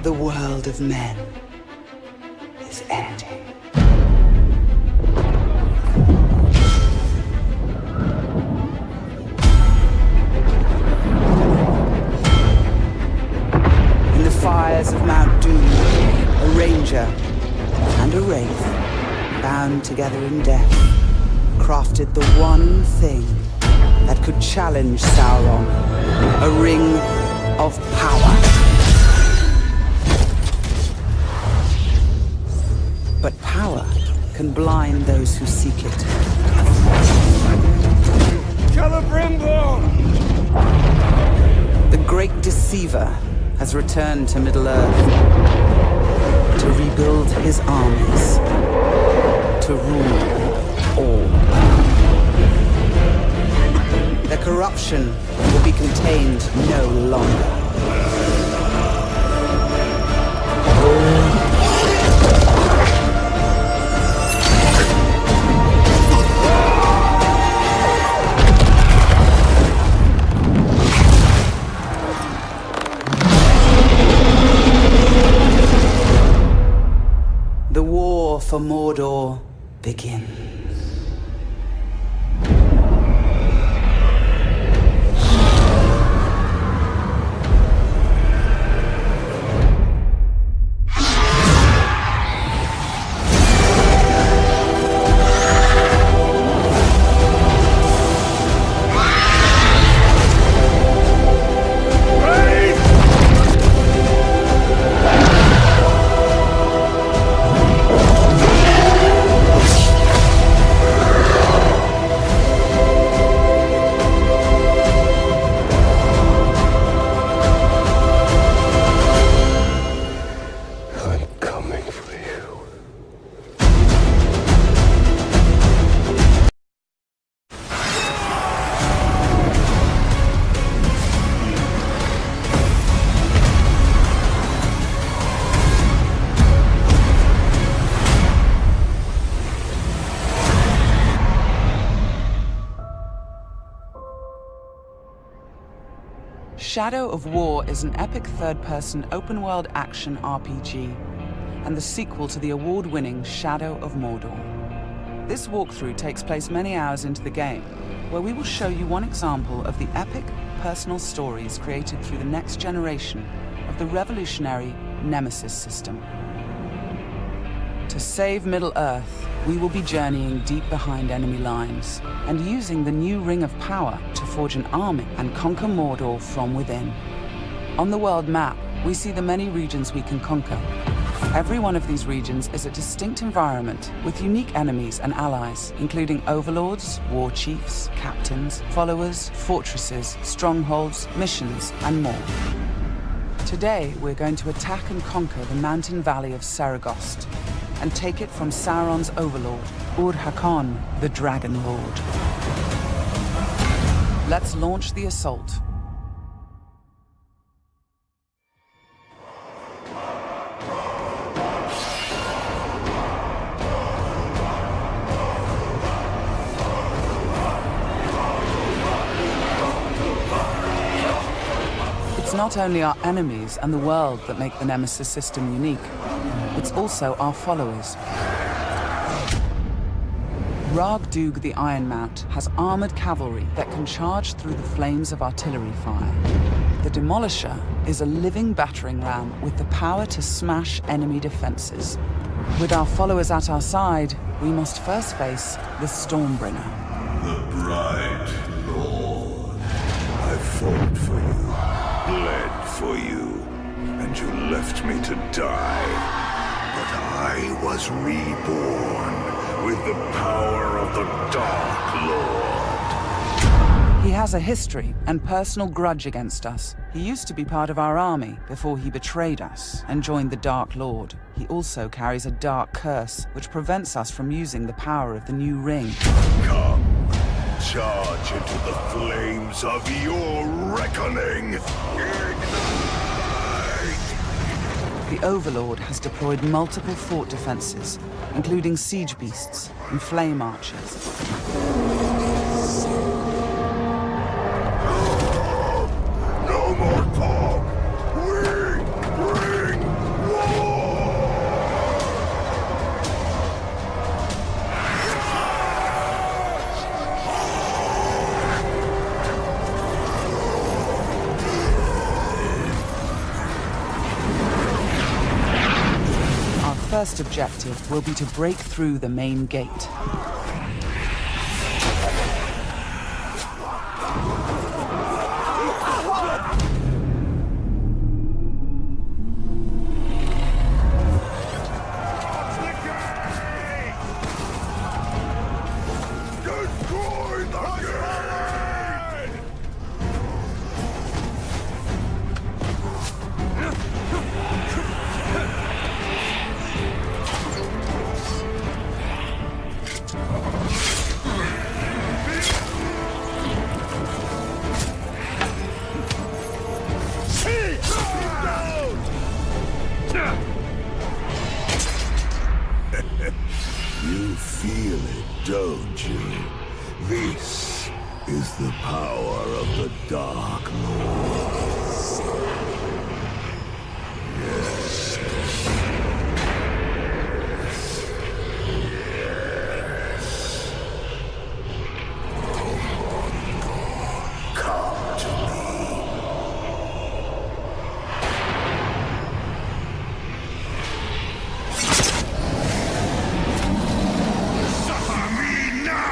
The world of men is ending. In the fires of Mount Doom, a ranger and a wraith, bound together in death, crafted the one thing that could challenge Sauron, a ring of power. But power can blind those who seek it. Celebrimbor! The great deceiver has returned to Middle-earth to rebuild his armies, to rule all. The corruption will be contained no longer. The war for Mordor begins. Shadow of War is an epic third-person open-world action RPG, and the sequel to the award-winning Shadow of Mordor. This walkthrough takes place many hours into the game, where we will show you one example of the epic, personal stories created through the next generation of the revolutionary Nemesis system. To save Middle-earth, we will be journeying deep behind enemy lines and using the new Ring of Power to forge an army and conquer Mordor from within. On the world map, we see the many regions we can conquer. Every one of these regions is a distinct environment with unique enemies and allies, including overlords, war chiefs, captains, followers, fortresses, strongholds, missions, and more. Today, we're going to attack and conquer the mountain valley of Saragost and take it from Sauron's overlord, Ur-Hakon, the Dragon Lord. Let's launch the assault. It's not only our enemies and the world that make the Nemesis system unique, it's also our followers. Ragdug the Iron Mount has armored cavalry that can charge through the flames of artillery fire. The Demolisher is a living battering ram with the power to smash enemy defenses. With our followers at our side, we must first face the Stormbringer. The bright Lord. I fought for you, bled for you, and you left me to die. But I was reborn with the power of the Dark Lord. He has a history and personal grudge against us. He used to be part of our army before he betrayed us and joined the Dark Lord. He also carries a dark curse which prevents us from using the power of the new ring. Come, charge into the flames of your reckoning. The Overlord has deployed multiple fort defenses, including siege beasts and flame archers. No more talk! We bring first objective will be to break through the main gate. You feel it, don't you? This is the power of the Dark Lord. Yes. Yes. Come to me. Suffer me now!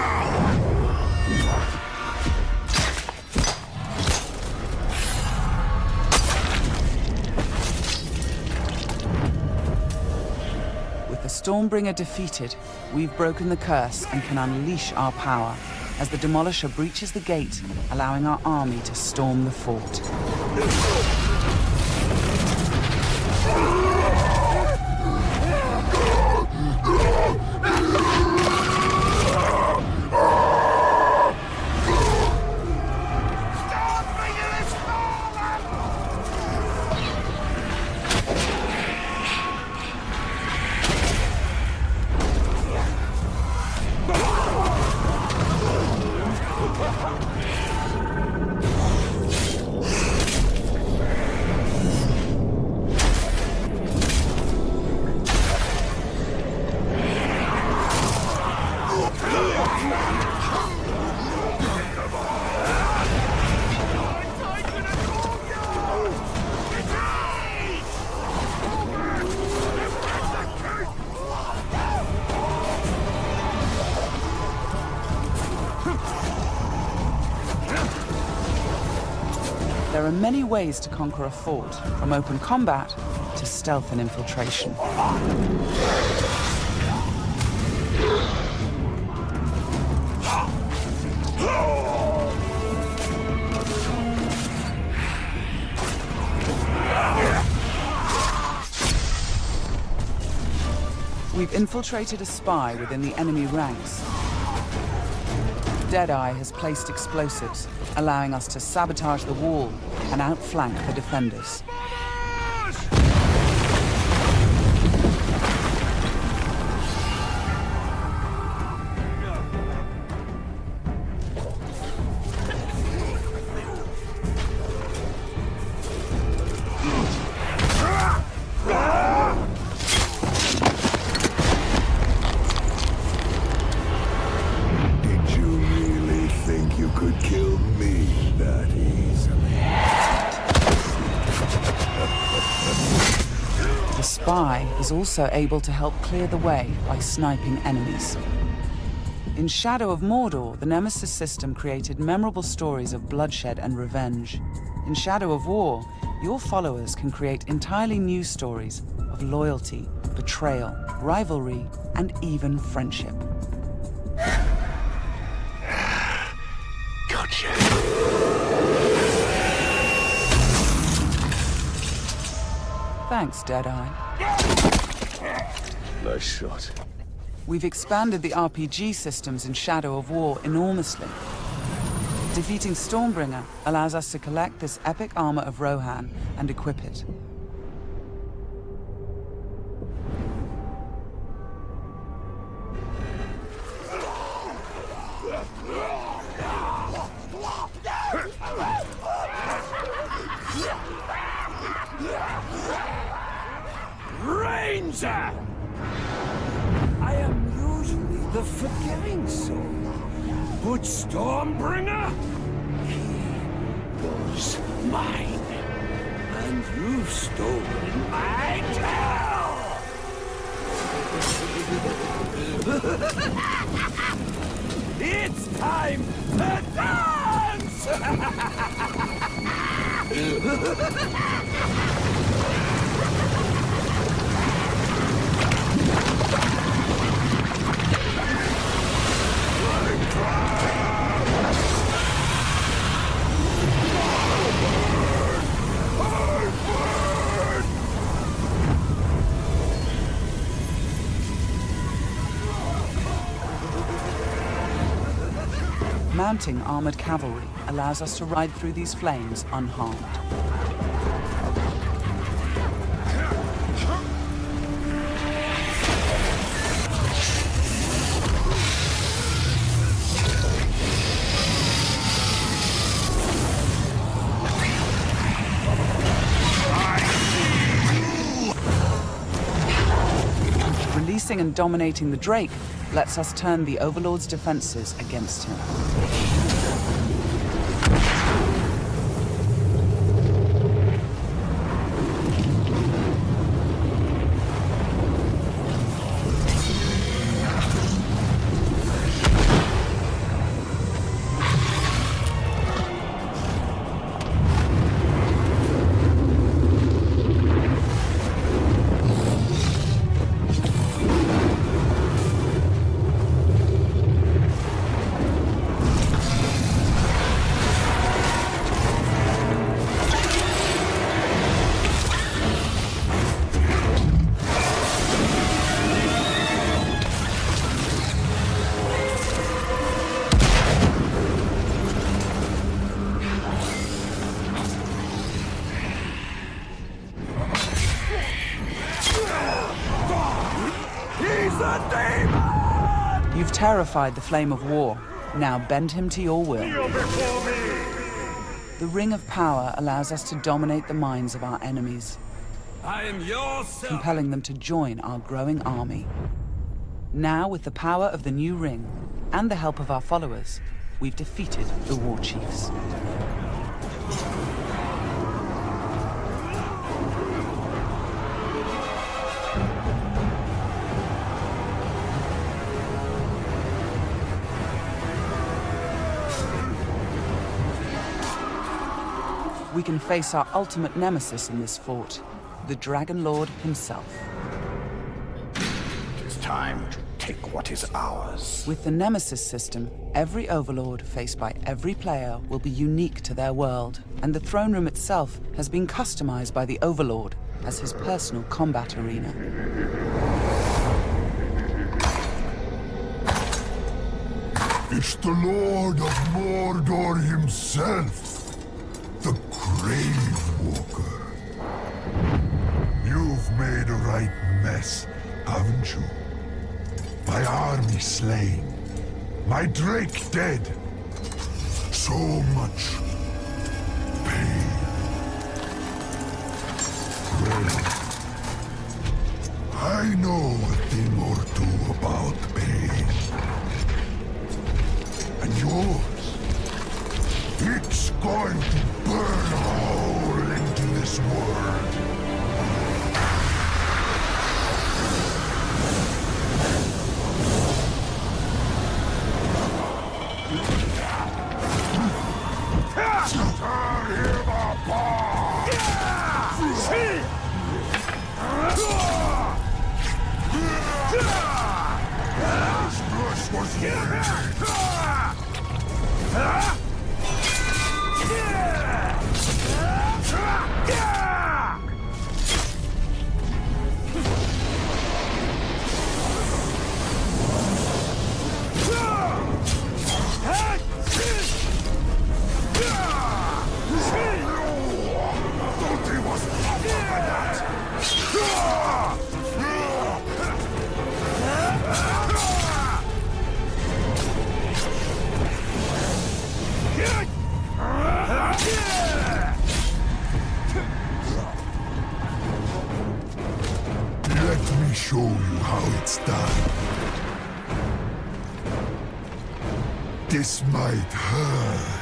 With the Stormbringer defeated, we've broken the curse and can unleash our power as the Demolisher breaches the gate, allowing our army to storm the fort. There are many ways to conquer a fort, from open combat to stealth and infiltration. We've infiltrated a spy within the enemy ranks. Deadeye has placed explosives, allowing us to sabotage the wall and outflank the defenders. Did you really think you could kill me that easily? The spy is also able to help clear the way by sniping enemies. In Shadow of Mordor, the Nemesis system created memorable stories of bloodshed and revenge. In Shadow of War, your followers can create entirely new stories of loyalty, betrayal, rivalry, and even friendship. Gotcha. Thanks, Deadeye. Nice shot. We've expanded the RPG systems in Shadow of War enormously. Defeating Stormbringer allows us to collect this epic armor of Rohan and equip it. Ranger! I am usually the forgiving soul, but Stormbringer, he was mine, and you've stolen my tail! It's time to dance! Mounting armored cavalry allows us to ride through these flames unharmed. Releasing and dominating the Drake lets us turn the Overlord's defenses against him. You've terrified the flame of war. Now bend him to your will. The Ring of Power allows us to dominate the minds of our enemies, I am your servant. compelling them to join our growing army. Now, with the power of the new ring and the help of our followers, we've defeated the war chiefs. We can face our ultimate nemesis in this fort, the Dragon Lord himself. It is time to take what is ours. With the Nemesis system, every Overlord faced by every player will be unique to their world, and the throne room itself has been customized by the Overlord as his personal combat arena. It's the Lord of Mordor himself, the Grave Walker. You've made a right mess, haven't you? My army slain, my Drake dead. So much pain. Well, I know a thing or two about pain. And yours, it's going to burn a hole into this world. Let me show you how it's done. This might hurt.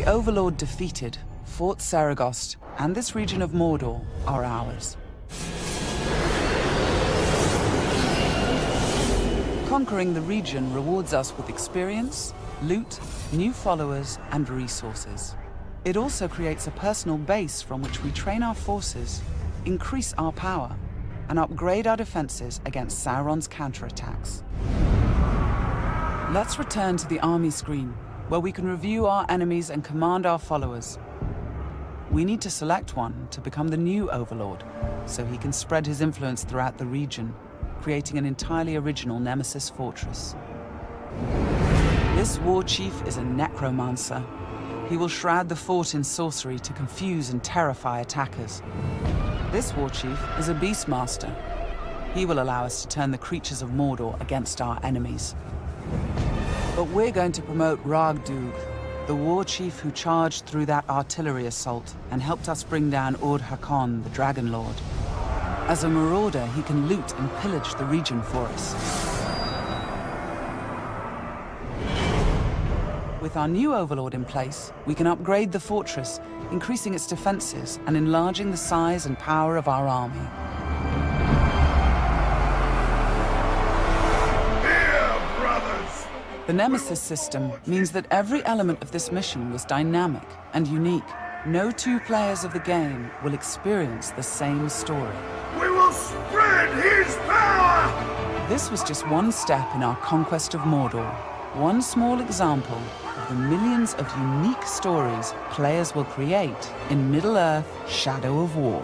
the Overlord defeated, Fort Saragost and this region of Mordor are ours. Conquering the region rewards us with experience, loot, new followers, and resources. It also creates a personal base from which we train our forces, increase our power, and upgrade our defenses against Sauron's counterattacks. Let's return to the army screen, where we can review our enemies and command our followers. We need to select one to become the new Overlord, so he can spread his influence throughout the region, creating an entirely original Nemesis fortress. This war chief is a necromancer. He will shroud the fort in sorcery to confuse and terrify attackers. This war chief is a beastmaster. He will allow us to turn the creatures of Mordor against our enemies. But we're going to promote Ragdug, the war chief who charged through that artillery assault and helped us bring down Ord-Hakon, the Dragon Lord. As a marauder, he can loot and pillage the region for us. With our new Overlord in place, we can upgrade the fortress, increasing its defenses and enlarging the size and power of our army. Here, brothers! The Nemesis system means that every element of this mission was dynamic and unique. No two players of the game will experience the same story. We will spread his power! This was just one step in our conquest of Mordor. One small example of the millions of unique stories players will create in Middle-earth: Shadow of War.